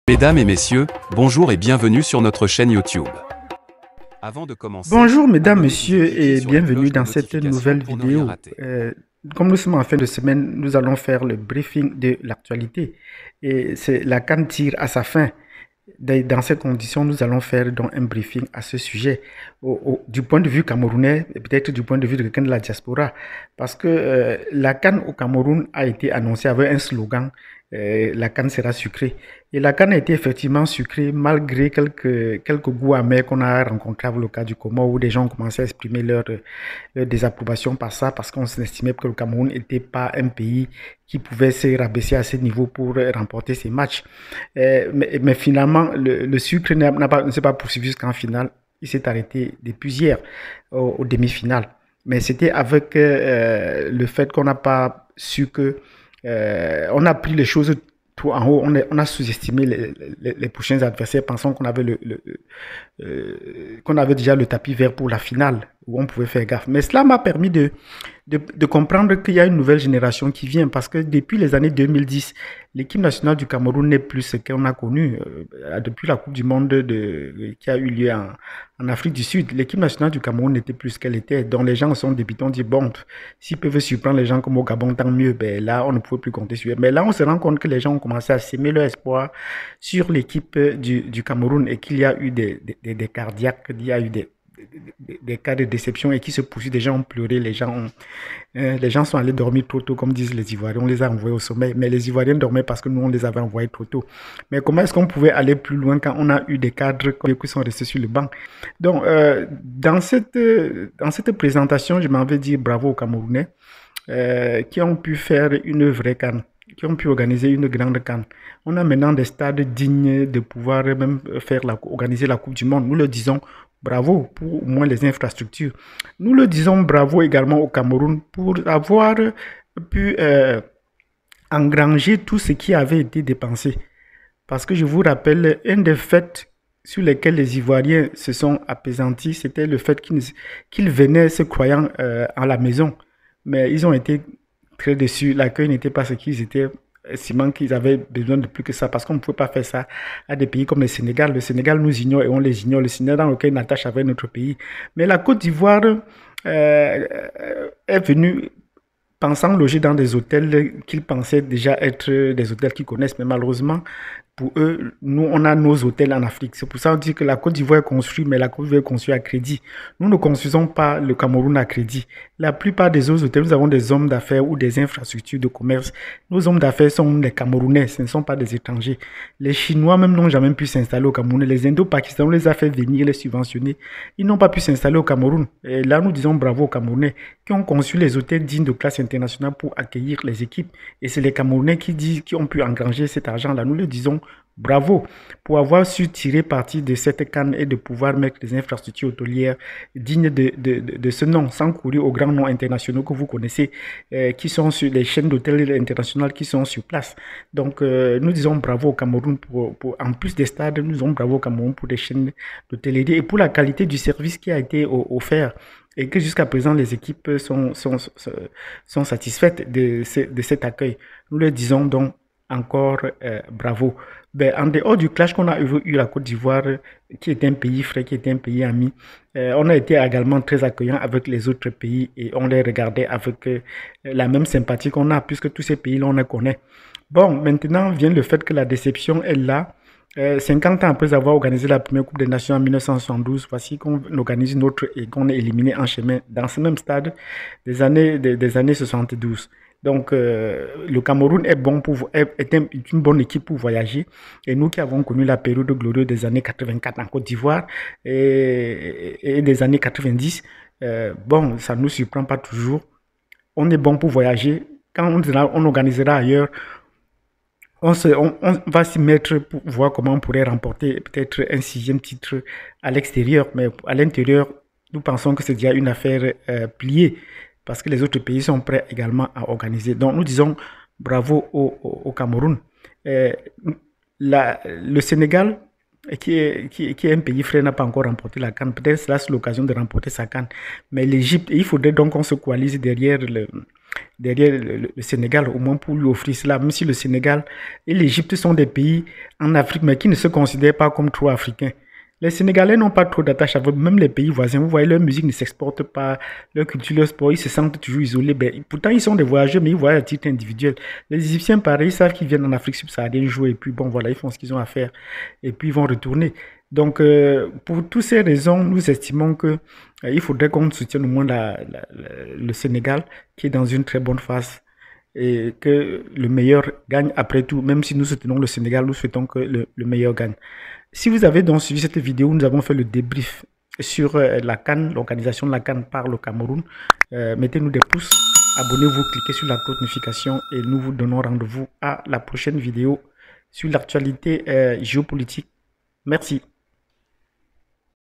Mesdames et messieurs, bonjour et bienvenue sur notre chaîne YouTube. Avant de commencer, Bonjour mesdames, abonnez-vous messieurs et sur la bienvenue cloche de dans cette notification nouvelle pour ne rien vidéo. rater. Comme nous sommes en fin de semaine, nous allons faire le briefing de l'actualité. Et c'est la CAN tire à sa fin. Dans ces conditions, nous allons faire donc un briefing à ce sujet, du point de vue camerounais et peut-être du point de vue de quelqu'un de la diaspora. Parce que la CAN au Cameroun a été annoncée avec un slogan, la CAN sera sucrée. Et la CAN a été effectivement sucrée malgré quelques goûts amers qu'on a rencontrés avec le cas du Comore, où des gens ont commencé à exprimer leur désapprobation par ça, parce qu'on estimait que le Cameroun n'était pas un pays qui pouvait se rabaisser à ce niveau pour remporter ces matchs. Mais finalement, le sucre ne s'est pas poursuivi jusqu'en finale. Il s'est arrêté depuis hier aux demi-finales. Mais c'était avec le fait qu'on n'a pas su que... on a pris les choses tout en haut. On a sous-estimé les prochains adversaires, pensant qu'on avait, qu'on avait déjà le tapis vert pour la finale, où on pouvait faire gaffe. Mais cela m'a permis de comprendre qu'il y a une nouvelle génération qui vient, parce que depuis les années 2010, l'équipe nationale du Cameroun n'est plus ce qu'on a connu. Depuis la Coupe du Monde qui a eu lieu en Afrique du Sud, l'équipe nationale du Cameroun n'était plus ce qu'elle était. Donc les gens sont débutants, disent bon, s'ils peuvent surprendre les gens comme au Gabon, tant mieux. Ben, là, on ne pouvait plus compter sur eux. Mais là, on se rend compte que les gens ont commencé à s'aimer leur espoir sur l'équipe du Cameroun, et qu'il y a eu des cardiaques, il y a eu des cas de déception et qui se poursuivent. Des gens ont pleuré, les gens sont allés dormir trop tôt, comme disent les Ivoiriens. On les a envoyés au sommeil, mais les Ivoiriens dormaient parce que nous, on les avait envoyés trop tôt. Mais comment est-ce qu'on pouvait aller plus loin quand on a eu des cadres qui sont restés sur le banc? Donc, dans cette présentation, je m'en vais dire bravo aux Camerounais qui ont pu faire une vraie CAN, qui ont pu organiser une grande CAN. On a maintenant des stades dignes de pouvoir même organiser la Coupe du Monde. Nous le disons, bravo pour au moins les infrastructures. Nous le disons, bravo également au Cameroun pour avoir pu engranger tout ce qui avait été dépensé. Parce que je vous rappelle, un des faits sur lesquels les Ivoiriens se sont apaisantis, c'était le fait qu'ils venaient se croyant à la maison. Mais ils ont été très déçus. L'accueil n'était pas ce qu'ils étaient, estimant qu'ils avaient besoin de plus que ça, parce qu'on ne pouvait pas faire ça à des pays comme le Sénégal. Le Sénégal nous ignore et on les ignore. Le Sénégal n'a aucune attache avec notre pays. Mais la Côte d'Ivoire est venue pensant loger dans des hôtels qu'ils pensaient déjà être des hôtels qu'ils connaissent. Mais malheureusement, pour eux, nous, on a nos hôtels en Afrique. C'est pour ça qu'on dit que la Côte d'Ivoire est construite, mais la Côte d'Ivoire est construite à crédit. Nous ne construisons pas le Cameroun à crédit. La plupart des autres hôtels, nous avons des hommes d'affaires ou des infrastructures de commerce. Nos hommes d'affaires sont des Camerounais, ce ne sont pas des étrangers. Les Chinois même n'ont jamais pu s'installer au Cameroun. Les Indo-Pakistanais, on les a fait venir, les subventionner. Ils n'ont pas pu s'installer au Cameroun. Et là, nous disons bravo aux Camerounais qui ont conçu les hôtels dignes de classe internationale pour accueillir les équipes. Et c'est les Camerounais qui ont pu engranger cet argent-là. Nous le disons bravo pour avoir su tirer parti de cette canne et de pouvoir mettre des infrastructures hôtelières dignes de ce nom, sans courir aux grands noms internationaux que vous connaissez, qui sont sur les chaînes d'hôtels internationales qui sont sur place. Donc, nous disons bravo au Cameroun en plus des stades, nous disons bravo au Cameroun pour des chaînes d'hôtellerie et pour la qualité du service qui a été offert. Et que jusqu'à présent, les équipes sont satisfaites de cet accueil. Nous leur disons donc encore bravo. Ben, en dehors du clash qu'on a eu la Côte d'Ivoire, qui était un pays frère, qui était un pays ami, on a été également très accueillant avec les autres pays et on les regardait avec la même sympathie qu'on a, puisque tous ces pays-là, on les connaît. Bon, maintenant vient le fait que la déception est là. 50 ans après avoir organisé la première Coupe des Nations en 1972, voici qu'on organise une autre et qu'on est éliminé en chemin dans ce même stade des années 72. Donc, le Cameroun est une bonne équipe pour voyager. Et nous qui avons connu la période glorieuse des années 84 en Côte d'Ivoire et des années 90, bon, ça ne nous surprend pas toujours. On est bon pour voyager. Quand on organisera ailleurs, on va s'y mettre pour voir comment on pourrait remporter peut-être un 6e titre à l'extérieur. Mais à l'intérieur, nous pensons que c'est déjà une affaire pliée, parce que les autres pays sont prêts également à organiser. Donc, nous disons bravo au Cameroun. Le Sénégal, qui est un pays frère, n'a pas encore remporté la CAN. Peut-être que c'est l'occasion de remporter sa CAN. Mais l'Égypte, il faudrait donc qu'on se coalise derrière derrière le Sénégal, au moins pour lui offrir cela, même si le Sénégal et l'Égypte sont des pays en Afrique, mais qui ne se considèrent pas comme trop africains. Les Sénégalais n'ont pas trop d'attache avec même les pays voisins. Vous voyez, leur musique ne s'exporte pas, leur culture, leur sport, ils se sentent toujours isolés. Ben, pourtant, ils sont des voyageurs, mais ils voyagent à titre individuel. Les Égyptiens, pareil, ils savent qu'ils viennent en Afrique subsaharienne jouer, et puis bon, voilà, ils font ce qu'ils ont à faire, et puis ils vont retourner. Donc, pour toutes ces raisons, nous estimons que il faudrait qu'on soutienne au moins le Sénégal, qui est dans une très bonne phase, et que le meilleur gagne après tout. Même si nous soutenons le Sénégal, nous souhaitons que le meilleur gagne. Si vous avez donc suivi cette vidéo, nous avons fait le débrief sur la CAN, l'organisation de la CAN par le Cameroun. Mettez-nous des pouces, abonnez-vous, cliquez sur la cloche de notification et nous vous donnons rendez-vous à la prochaine vidéo sur l'actualité géopolitique. Merci.